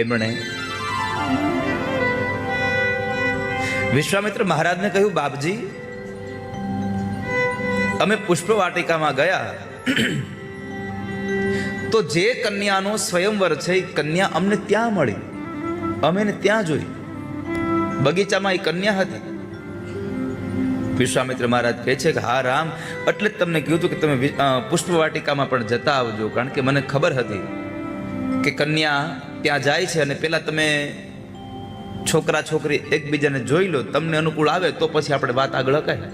એમણે વિશ્વામિત્ર મહારાજને કહ્યું, બાપજી, અમે પુષ્પ વાટિકામાં ગયા તો જે કન્યાનો સ્વયંવર છે એ કન્યા અમને ત્યાં મળી, અમે એને ત્યાં જોઈ, બગીચામાં એ કન્યા હતી. વિશ્વામિત્ર મહારાજ કહે છે કે હા રામ, એટલે જ તમને કહ્યું હતું કે તમે પુષ્પ વાટિકામાં પણ જતા આવજો, કારણ કે મને ખબર હતી કે કન્યા ત્યાં જાય છે અને પેલા તમે છોકરા છોકરી એકબીજાને જોઈ લો, તમને અનુકૂળ આવે તો પછી આપણે વાત આગળ હકાય.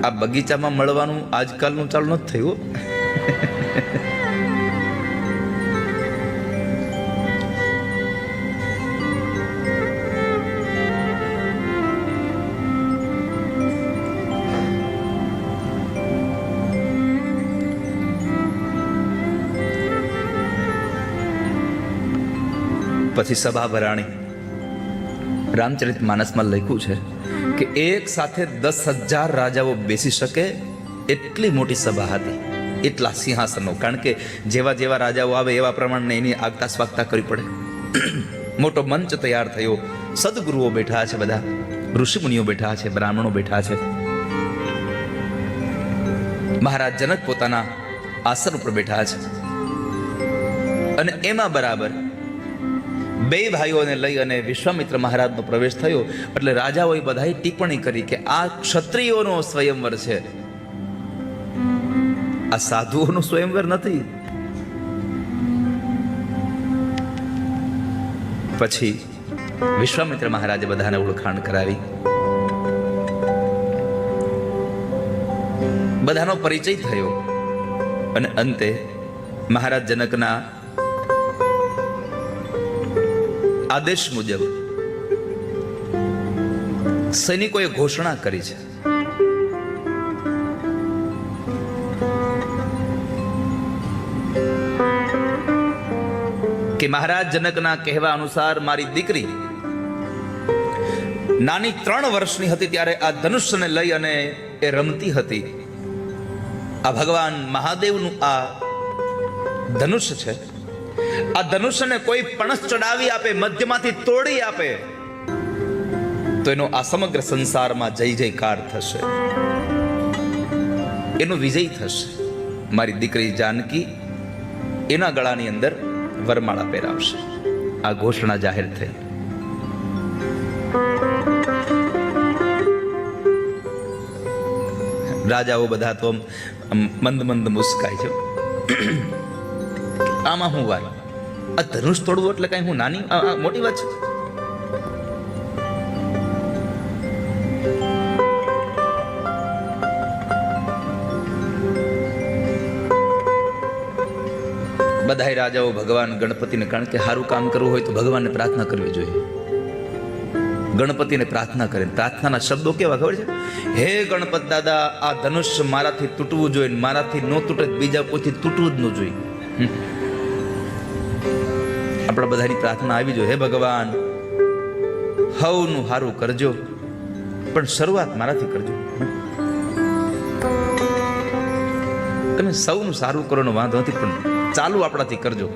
આ બગીચામાં મળવાનું આજકાલનું ચાલુ નથી થયું. પછી સભા ભરાણી. રામચરિત માનસમાં લખ્યું છે કે એક સાથે 10,000 રાજાઓ બેસી શકે એટલી મોટી સભા હતી, એટલા સિંહાસનો. કારણ કે જેવા જેવા રાજાઓ આવે એવા પ્રમાણે એની આગતા સ્વાગતા કરવી પડે. મોટો મંચ તૈયાર થયો, સદગુરુઓ બેઠા છે, બધા ઋષિમુનિઓ બેઠા છે, બ્રાહ્મણો બેઠા છે. મહારાજ જનક પોતાના આસન ઉપર બેઠા છે અને એમાં બરાબર બે ભાઈઓને લઈ અને વિશ્વામિત્ર મહારાજનો પ્રવેશ થયો. એટલે રાજાઓએ બધાએ ટિપ્પણી કરી કે આ ક્ષત્રિયોનો સ્વયંવર છે, આ સાધુઓનો સ્વયંવર નથી. પછી વિશ્વામિત્ર મહારાજે બધાને ઓળખાણ કરાવી, બધાનો પરિચય થયો અને અંતે મહારાજ જનકના આદેશ મુજબ સૈનિકોએ ઘોષણા કરી છે કે મહારાજ જનકના કહેવા અનુસાર મારી દીકરી નાની 3 વર્ષની હતી ત્યારે આ ધનુષ્યને લઈ અને એ રમતી હતી. આ ભગવાન મહાદેવનું આ ધનુષ્ય છે. આ ધનુષ્યને કોઈ પણસ ચડાવી આપે, મધ્યમાંથી તોડી આપે તો એનો આ સમગ્ર સંસારમાં જય જયકાર થશે, એનો વિજય થશે. મારી દીકરી જાનકી એના ગળાની અંદર વરમાળા પહેરાવશે. આ ઘોષણા જાહેર થઈ. રાજાઓ બધા તો મંદ મંદ મુસ્કાય છે. આમાં હું વાત, આ ધનુષ તોડવું એટલે કઈ હું નાની મોટી વાત છે? બધાય રાજાઓ ભગવાન ગણપતિને, કારણ કે સારું કામ કરવું હોય તો ભગવાનને પ્રાર્થના કરવી જોઈએ. ગણપતિને પ્રાર્થના કરે. પ્રાર્થનાના શબ્દો કેવા ખબર છે? હે ગણપત દાદા, આ ધનુષ્ય મારાથી તૂટવું જોઈએ, મારાથી ન તૂટે બીજા કોઈથી તૂટવું જ ન જોઈએ. આપણા બધાની પ્રાર્થના આવી જોઈએ, હે ભગવાન હવનું સારું કરજો, પણ શરૂઆત મારાથી કરજો. તમે સૌનું સારું કરવાનો વાંધો નથી, પણ ચાલુ આપણાથી કરજો.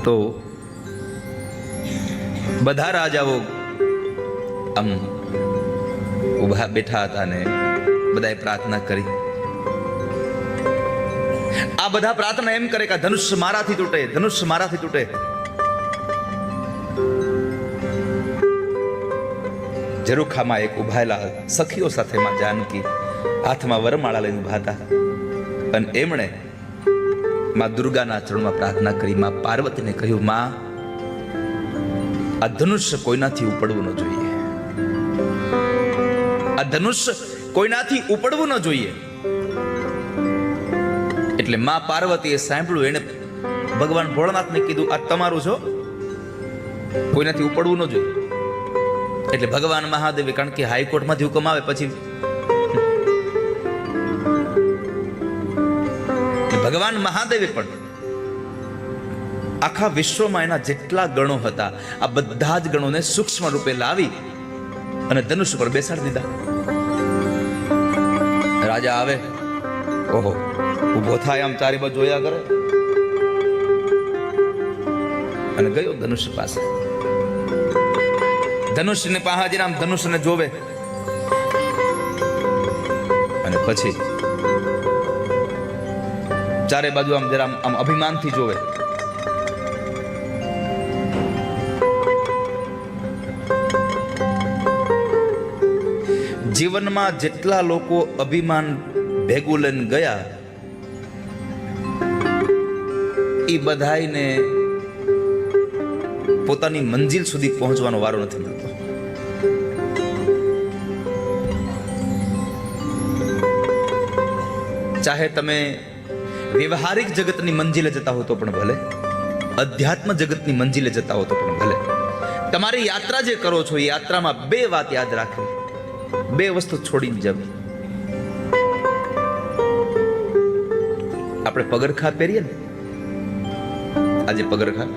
તો બધા રાજાઓ આમ ઉભા બેઠા હતા ને બધાએ પ્રાર્થના કરી. આ બધા પ્રાર્થના એમ કરે કે ધનુષ્ય મારાથી તૂટે, ધનુષ્ય મારાથી તૂટે. ઝરૂખામાં એક ઉભાયેલા સખીઓ સાથે માં જાનકી હાથમાં વરમાળા લઈને ઉભા હતા અને એમણે માં દુર્ગાના ચરણમાં પ્રાર્થના કરી. માં પાર્વતીને કહ્યું, માં આ ધનુષ્ય કોઈનાથી ઉપડવું ન જોઈએ, આ ધનુષ્ય કોઈનાથી ઉપડવું ન જોઈએ. એટલે માં પાર્વતીએ સાંભળ્યું, એને ભગવાન ભોળાનાથને કીધું, આ તમારું છો, કોઈનાથી ઉપડવું ન જોઈએ. એટલે ભગવાન મહાદેવે, કારણ કે હાઈકોર્ટમાંથી હુકમ આવે પછી ભગવાન મહાદેવે પણ આખા વિશ્વમાં એના જેટલા ગણો હતા આ બધા જ ગણોને સૂક્ષ્મ રૂપે લાવી અને ધનુષ પર બેસાડી દીધા. રાજા આવે, ઓહો, ઊભો થાય, આમ ચારે બાજુ જોયા કરે અને ગયો ધનુષ પાસે. ધનુષને પાસે આમ ધનુષને જોવે અને પછી ચારે બાજુ આમ જરા આમ અભિમાનથી જોવે. જીવનમાં જેટલા લોકો અભિમાન ભેગું લઈને ગયા એ બધાને પોતાની મંજિલ સુધી પહોંચવાનો વારો નથી મળતો. ચાહે તમે વ્યવહારિક જગતની મંજિલે જતા હો તો પણ ભલે, અધ્યાત્મ જગતની મંજિલે જતા હો તો પણ ભલે, તમારી યાત્રા જે કરો છો એ યાત્રામાં બે વાત યાદ રાખવી, બે વસ્તુ છોડીને જવી. આપણે પગરખા પહેરીએ ને, આજે પગરખા,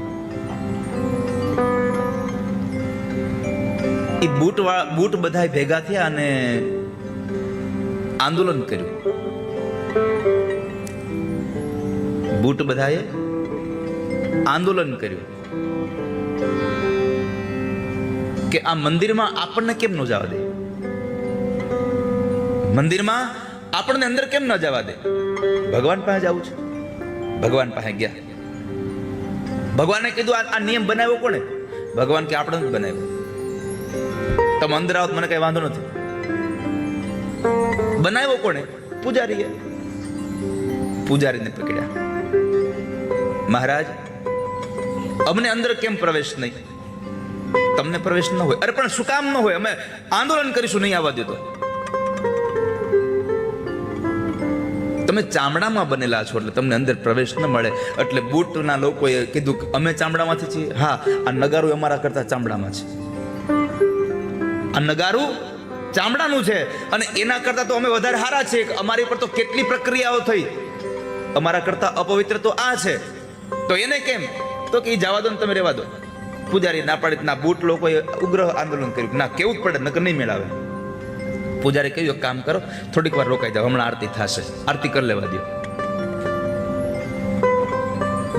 એ બૂટ બધા ભેગા થયા અને આંદોલન કર્યું. બૂટ બધાએ આંદોલન કર્યું કે આ મંદિરમાં આપણને કેમ ન જવા દે, મંદિરમાં આપણને અંદર કેમ ન જવા દે. ભગવાન પાસે જવું છે. ભગવાન પાસે ગયા. ભગવાને કીધું આ નિયમ બનાવ્યો કોને? ભગવાન કે આપણે જ બનાવ્યો. તમે અંદર આવો મને કઈ વાંધો નથી. બનાવ્યો કોને? પૂજારીએ. પૂજારીને પકડ્યા. મહારાજ, અમને અંદર કેમ પ્રવેશ નહીં? તમને પ્રવેશ ન હોય. અરે પણ શું કામ ન હોય? અમે આંદોલન કરીશું, નહીં આવવા દેતો. તમે ચામડામાં બનેલા છો એટલે તમને અંદર પ્રવેશ ન મળે. એટલે બૂટના લોકોએ કીધું કે અમે ચામડામાંથી છીએ. હા, આ નગારું અમારા કરતા ચામડામાં છે. આ નગારું ચામડાનું છે અને એના કરતા તો અમે વધારે હારા છે. અમારી પર તો કેટલી પ્રક્રિયાઓ થઈ, અમારા કરતા અપવિત્ર તો આ છે. તો એને કેમ? તો કે જવા દો ને, તમે રહેવા દો. પૂજારી ના પાડી. ના, બૂટ લોકોએ ઉગ્ર આંદોલન કર્યું. ના, કેવું જ પડે, નકર નહીં મેળાવે. પૂજારી કહ્યું એક કામ કરો, થોડીક વાર રોકાઈ જાઓ, હમણાં આરતી થશે, આરતી કરી લેવા દો.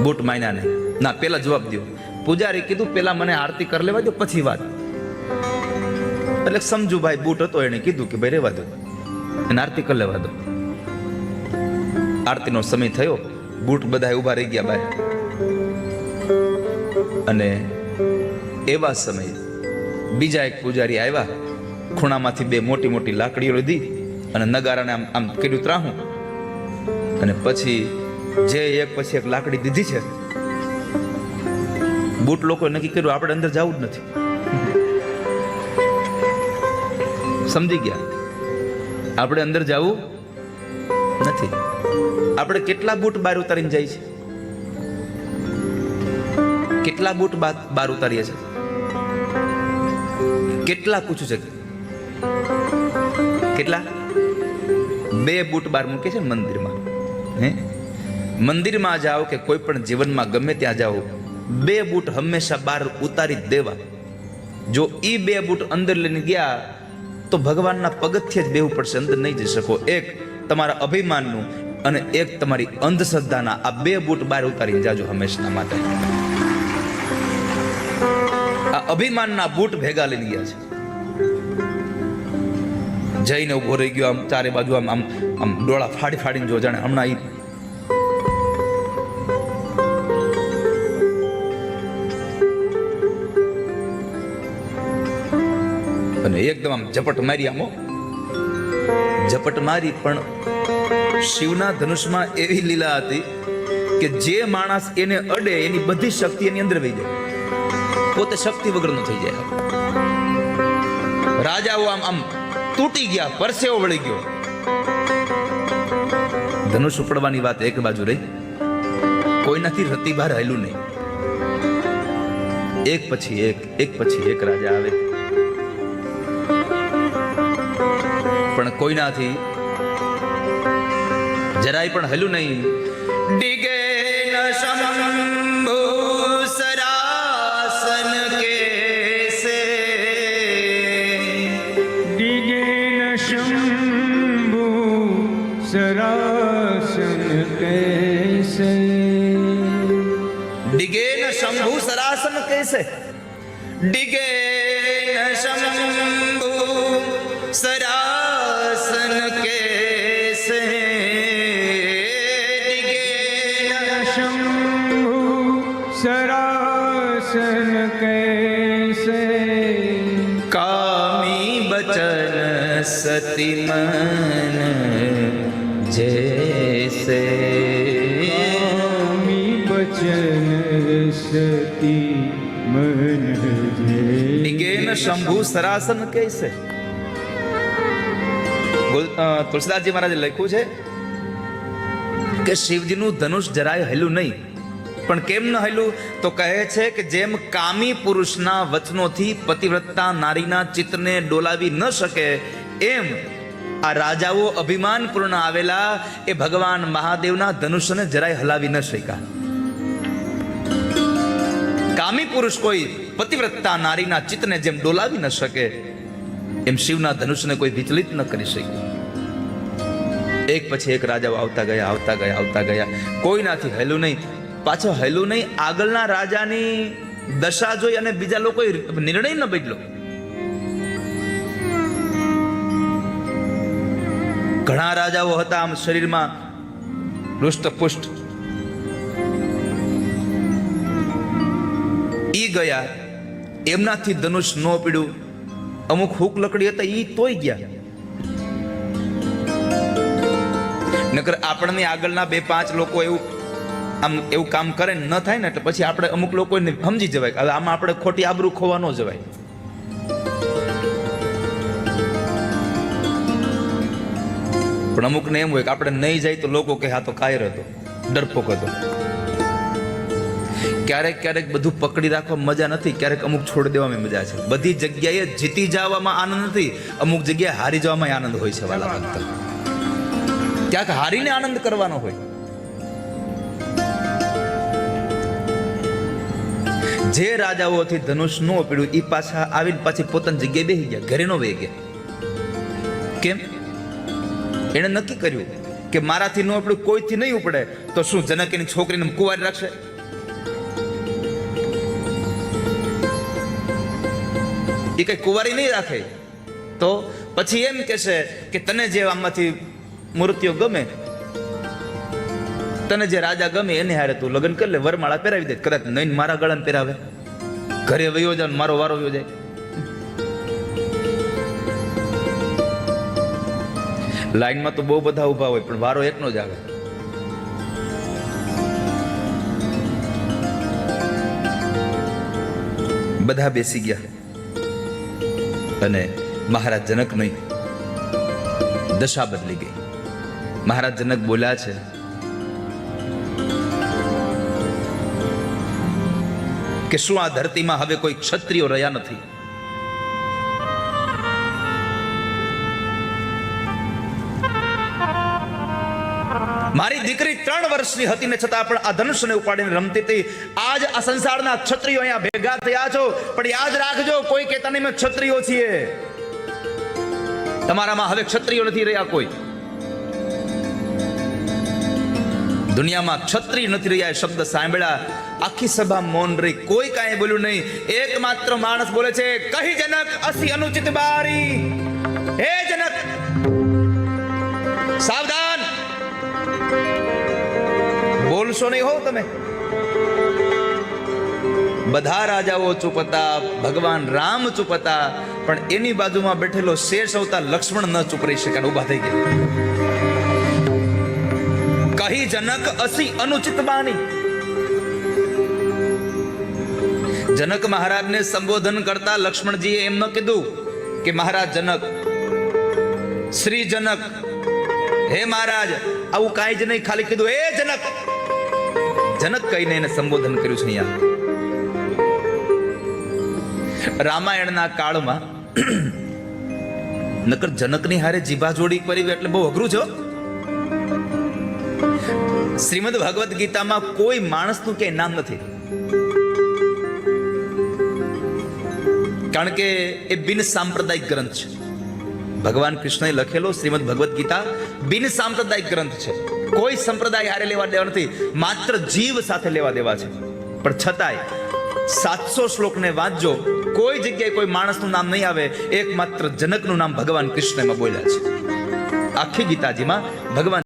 બૂટ માન્યા નહીં. ના, પેલા જવાબ દો. પૂજારી કીધું પેલા મને આરતી કરી લેવા દો, પછી વાત. એટલે સમજુ ભાઈ બૂટ હતો, એને કીધું કે ભાઈ રહેવા દો અને આરતી કરી લેવા દો. આરતીનો સમય થયો. બૂટ બધા ઉભા રહી ગયા બહાર. અને એવા સમયે બીજા એક પૂજારી આવ્યા. ખૂણામાંથી બે મોટી મોટી લાકડીઓ લીધી અને નગારાને આમ આમ કર્યું ત્રાહું. અને પછી જે એક પછી એક લાકડી દીધી છે, બૂટ લોકોએ નક્કી કર્યું આપણે અંદર જવું જ નથી. સમજી ગયા? આપણે અંદર જવું નથી. આપણે કેટલા બૂટ બહાર ઉતારીને જાય છે? કેટલા બૂટ બહાર ઉતારીએ છે? કેટલા પૂછું છે? કેટલા? 2 બૂટ બહાર મૂકે છે મંદિરમાં. હે, મંદિરમાં જાઓ કે કોઈ પણ જીવનમાં ગમે ત્યાં જાઓ, 2 બૂટ હંમેશા બહાર ઉતારી દેવા. જો એ 2 બૂટ અંદર લઈને ગયા તો ભગવાનના પગથિયે જ બેહવું પડશે, અંદર નહીં જઈ શકો. એક તમારા અભિમાનનું અને એક તમારી અંધશ્રદ્ધાના. આ 2 બૂટ બહાર ઉતારીને જાજો હંમેશા માટે. આ અભિમાનના બૂટ ભેગા લઈને ગયા છે. જઈને ઉભો રહી ગયો, આમ ચારે બાજુ આમ આમ આમ ડોળા ફાડી ફાડીને જો જાણે હમણાં અને એકદમ આમ ઝપટ મારી, આમો ઝપટ મારી. પણ શિવના ધનુષમાં એવી લીલા હતી કે જે માણસ એને અડે એની બધી શક્તિ એની અંદર વહી જાય, પોતે શક્તિ વગરનો થઈ જાય. રાજાઓ આમ આમ તૂટી ગયા, પરસેવો વળી ગયો. ધનુષ ઉપડવાની વાત એક બાજુ રહી, કોઈનાથી રતી બહાર હાલ્યું નહીં. એક પછી એક રાજા આવે, પણ કોઈનાથી જરાય પણ હલ્યું નહીં. ડિગે ન શંભુ સરાસન કેસે સરાસન કૈસે ડિગે ન શંભુ સરાસન કૈસે ડિગે ન शंभु सरासन कैसे कामी बचन सती मन जैसे कामी बचन सती मन निगेन शंभु सरासन कैसे તુલસીદાસજી મહારાજે લખ્યું છે કે શિવજીનું ધનુષ જરાય હલ્યું નહીં. પણ કેમ ન હલ્યું? તો કહે છે કે જેમ કામી પુરુષના વચનોથી પતિવ્રતા નારીના ચિત્તને ડોલાવી ન શકે, એમ આ રાજાઓ અભિમાનપૂર્ણ આવેલા એ ભગવાન મહાદેવના ધનુષને જરાય હલાવી ન શક્યા. કામી પુરુષ કોઈ પતિવ્રતા નારીના ચિત્તને જેમ ડોલાવી ન શકે, એમ શિવના ધનુષને કોઈ વિચલિત ન કરી શક્યું. એક પછી એક રાજાઓ આવતા ગયા આવતા ગયા આવતા ગયા, કોઈનાથી હેલું નહીં. પાછો હેલું નહીં, આગળના રાજાની દશા જોઈ અને બીજા લોકોએ નિર્ણય ન બદલ્યો. ઘણા રાજાઓ હતા આમ શરીરમાં હૃષ્ટપુષ્ટ, ઈ ગયા, એમનાથી ધનુષ ન પીડ્યું. અમુક હુક લકડી હતા ઈ તોય ગયા. નકર આપણને આગળના 2-5 લોકો એવું કામ કરે ન થાય ને, એટલે પછી આપણે અમુક લોકોને સમજી જવાય કે હવે આમાં આપણે ખોટી આબરૂ ખોવા ન જવાય. પણ અમુકને એમ હોય કે આપણે નહીં જાય તો લોકો કે હા તો કાયર હતો, ડરપોક હતો. ક્યારેક ક્યારેક બધું પકડી રાખવા મજા નથી, ક્યારેક અમુક છોડી દેવામાં મજા છે. બધી જગ્યાએ જીતી જવામાં આનંદ નથી, અમુક જગ્યાએ હારી જવામાં આનંદ હોય છે. વાલા ભક્ત, ક્યાંક હારીને આનંદ કરવાનો હોય. જે રાજાઓથી ધનુષ ન પીડ્યું એ પાછા આવીને પાછી પોતાની જગ્યાએ બેસી ગયા, ઘરે નો વહી ગયા. કેમ? એને નક્કી કર્યું કે મારાથી ન ઉપડ્યું, કોઈથી નહીં ઉપડે તો શું જનક એની છોકરીને કુંવારી રાખશે? એ કઈ કુંવારી નહીં રાખે. તો પછી એમ કહેશે કે તને જે આમાંથી મૂર્તિઓ ગમે, તને જે રાજા ગમે એને હારે તું લગ્ન કરી લે, વરમાળા પહેરાવી દે. કદાચ નહીં મારા ગળાને પહેરાવે, ઘરે વયો જાય, મારો વારો વયો જાય. લાઈનમાં તો બહુ બધા ઊભા હોય, પણ વારો એકનો જ આવે. બધા બેસી ગયા અને મહારાજ જનકની દશા બદલી ગઈ. મહારાજ જનક બોલ્યા છે કે શું આ ધરતીમાં હવે કોઈ ક્ષત્રિયો રહ્યા નથી? મારી દીકરી 3 વર્ષની હતી ને છતાં પણ આ ધનુષને ઉપાડીને રમતી હતી. આજ આ સંસારના ક્ષત્રિયો અહીંયા ભેગા થયા છો, પણ યાદ રાખજો, કોઈ કહેતા નહીં અમે ક્ષત્રિયો છીએ. તમારામાં હવે ક્ષત્રિયો નથી રહ્યા. કોઈ દુનિયામાં ક્ષત્રિય નથી રહ્યા. એ શબ્દ સાંભળ્યા આખી સભા મૌન રહી, કોઈ કાંઈ બોલ્યું નહીં. એકમાત્ર માણસ બોલે છે, કહી જનક અસી અનુચિત બારી. હે જનક, સાવધાન, બોલશો નહીં હો તમે. બધા રાજાઓ ચૂપ હતા, ભગવાન રામ ચૂપ હતા, પણ એની બાજુમાં બેઠેલો શેષ અવતાર લક્ષ્મણ ન ચૂપ રહી શક્યા, ઉભા થઈ ગયા. કહી જનક અસી અનુચિત બાની. જનક મહારાજને સંબોધન કરતા લક્ષ્મણજીએ એમ ન કીધું કે મહારાજ જનક, શ્રી જનક, હે મહારાજ, આવું કાંઈ જ નહીં. ખાલી કીધું હે જનક. જનક કહીને એને સંબોધન કર્યું છે. અહીંયા રામાયણના કાળમાં નકર જનકની હારે જીભા જોડી કરવી એટલે બહુ અઘરું છે. શ્રીમદ ભગવદ ગીતામાં કોઈ માણસનું ક્યાંય નામ નથી, કારણ કે એ બિન સાંપ્રદાયિક ગ્રંથ છે. ભગવાન કૃષ્ણએ લખેલો શ્રીમદ ભગવદ ગીતા બિન સાંપ્રદાયિક ગ્રંથ છે. કોઈ સંપ્રદાય હારે લેવા દેવા નથી, માત્ર જીવ સાથે લેવા દેવા છે. પણ છતાંય 700 શ્લોકને વાંચજો, કોઈ જગ્યાએ કોઈ માણસનું નામ નહીં આવે, એકમાત્ર જનકનું નામ ભગવાન કૃષ્ણમાં બોલ્યા છે. આખી ગીતાજીમાં ભગવાન